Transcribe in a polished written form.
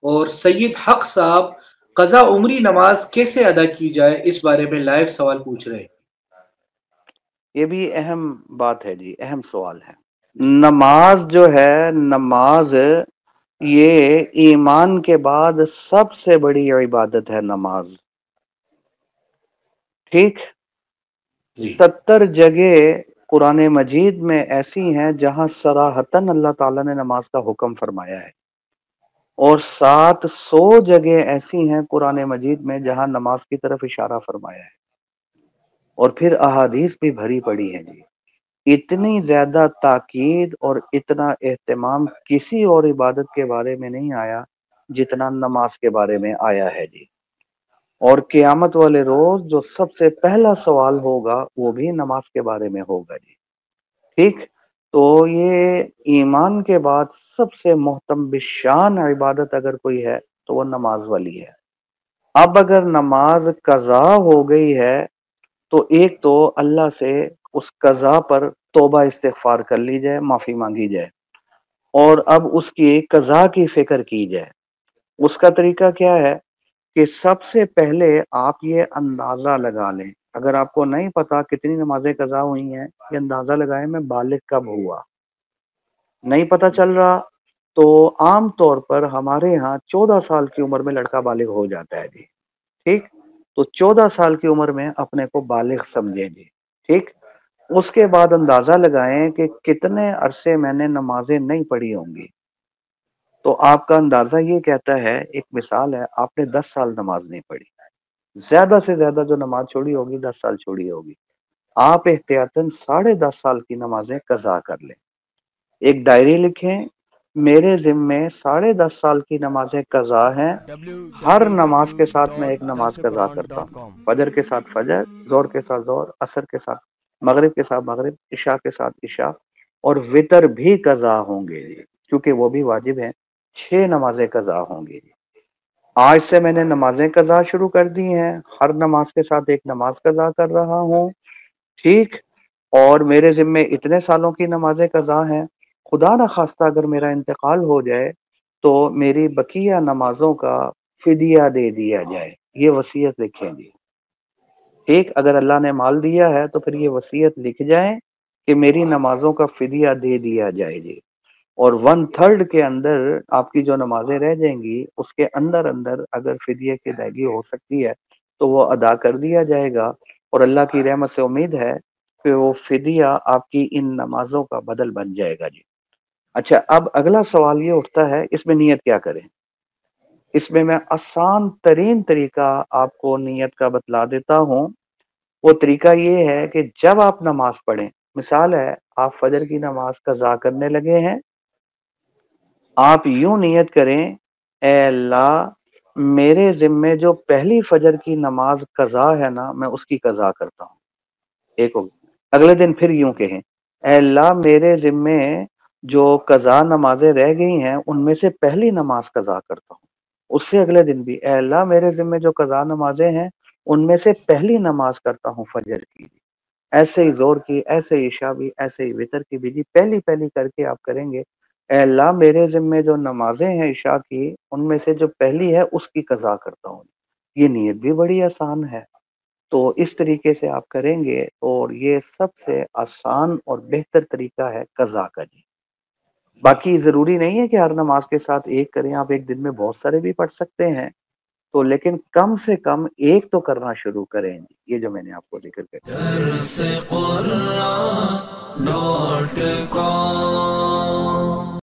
اور سید حق صاحب قضا عمری نماز کیسے ادا کی جائے اس بارے میں لائیو سوال پوچھ رہے ہیں۔ یہ بھی اہم بات ہے جی، اہم سوال ہے۔ جی نماز جو ہے، نماز یہ ایمان کے بعد سب سے بڑی عبادت ہے نماز، ٹھیک؟ جی 70 جگہ قرآن مجید میں ایسی ہیں جہاں صراحتاً اللہ تعالیٰ نے نماز کا حکم فرمایا ہے، اور 700 جگہ ایسی ہیں قرآن مجید میں جہاں نماز کی طرف اشارہ فرمایا ہے، اور پھر احادیث بھی بھری پڑی ہیں جی۔ اتنی زیادہ تاکید اور اتنا اہتمام کسی اور عبادت کے بارے میں نہیں آیا جتنا نماز کے بارے میں آیا ہے جی۔ اور قیامت والے روز جو سب سے پہلا سوال ہوگا وہ بھی نماز کے بارے میں ہوگا جی، ٹھیک؟ تو یہ ایمان کے بعد سب سے محتم بشان عبادت اگر کوئی ہے تو وہ نماز والی ہے۔ اب اگر نماز قضا ہو گئی ہے تو ایک تو اللہ سے اس قضا پر توبہ استغفار کر لی جائے، معافی مانگی جائے، اور اب اس کی قضا کی فکر کی جائے۔ اس کا طریقہ کیا ہے کہ سب سے پہلے آپ یہ اندازہ لگا لیں، اگر آپ کو نہیں پتا کتنی نمازیں قضا ہوئی ہیں، یہ اندازہ لگائیں میں بالغ کب ہوا۔ نہیں پتا چل رہا تو عام طور پر ہمارے ہاں 14 سال کی عمر میں لڑکا بالغ ہو جاتا ہے جی، ٹھیک؟ تو 14 سال کی عمر میں اپنے کو بالغ سمجھیں جی، ٹھیک؟ اس کے بعد اندازہ لگائیں کہ کتنے عرصے میں نے نمازیں نہیں پڑھی ہوں گی، تو آپ کا اندازہ یہ کہتا ہے، ایک مثال ہے، آپ نے 10 سال نماز نہیں پڑھی، زیادہ سے زیادہ جو نماز چھوڑی ہوگی 10 سال چھوڑی ہوگی، آپ احتیاطاً 10.5 سال کی نمازیں قضا کر لیں۔ ایک ڈائری لکھیں، میرے ذمے 10.5 سال کی نمازیں قضا ہیں، ہر نماز کے ساتھ میں ایک نماز قضا کرتا ہوں، فجر کے ساتھ فجر، ظہر کے ساتھ ظہر، عصر کے ساتھ مغرب کے ساتھ مغرب، عشاء کے ساتھ عشاء، اور وتر بھی قضا ہوں گے جی، کیونکہ وہ بھی واجب ہیں، 6 نمازیں قضا ہوں گی۔ آج سے میں نے نمازیں قضا شروع کر دی ہیں، ہر نماز کے ساتھ ایک نماز قضا کر رہا ہوں، ٹھیک؟ اور میرے ذمے اتنے سالوں کی نمازیں قضا ہیں، خدا نہ خواستہ اگر میرا انتقال ہو جائے تو میری بقیہ نمازوں کا فدیہ دے دیا جائے، یہ وصیت لکھیں جی، ٹھیک؟ اگر اللہ نے مال دیا ہے تو پھر یہ وصیت لکھ جائیں کہ میری نمازوں کا فدیہ دے دیا جائے جی، اور 1/3 کے اندر آپ کی جو نمازیں رہ جائیں گی اس کے اندر اگر فدیہ کی ادائیگی ہو سکتی ہے تو وہ ادا کر دیا جائے گا، اور اللہ کی رحمت سے امید ہے کہ وہ فدیہ آپ کی ان نمازوں کا بدل بن جائے گا جی۔ اچھا، اب اگلا سوال یہ اٹھتا ہے، اس میں نیت کیا کریں؟ اس میں آسان ترین طریقہ آپ کو نیت کا بتلا دیتا ہوں۔ وہ طریقہ یہ ہے کہ جب آپ نماز پڑھیں، مثال ہے آپ فجر کی نماز قضا کرنے لگے ہیں، آپ یوں نیت کریں، اے اللہ میرے ذمے جو پہلی فجر کی نماز قضا ہے نا، میں اس کی قضا کرتا ہوں، ایک ہو گئی۔ اگلے دن پھر یوں کہیں، اے اللہ میرے ذمے جو قضا نمازیں رہ گئی ہیں ان میں سے پہلی نماز قضا کرتا ہوں۔ اس سے اگلے دن بھی، اے اللہ میرے ذمے جو قضا نمازیں ہیں ان میں سے پہلی نماز کرتا ہوں فجر کی، ایسے ہی زور کی، ایسے ہی عشاء بھی، ایسے ہی وتر کی بھی جی، پہلی پہلی کر کے آپ کریں گے، اے اللہ میرے ذمے جو نمازیں ہیں عشاء کی ان میں سے جو پہلی ہے اس کی قضا کرتا ہوں۔ یہ نیت بھی بڑی آسان ہے، تو اس طریقے سے آپ کریں گے، اور یہ سب سے آسان اور بہتر طریقہ ہے قضا کا جی۔ باقی ضروری نہیں ہے کہ ہر نماز کے ساتھ ایک کریں، آپ ایک دن میں بہت سارے بھی پڑھ سکتے ہیں، تو لیکن کم سے کم ایک تو کرنا شروع کریں، یہ جو میں نے آپ کو ذکر کیا۔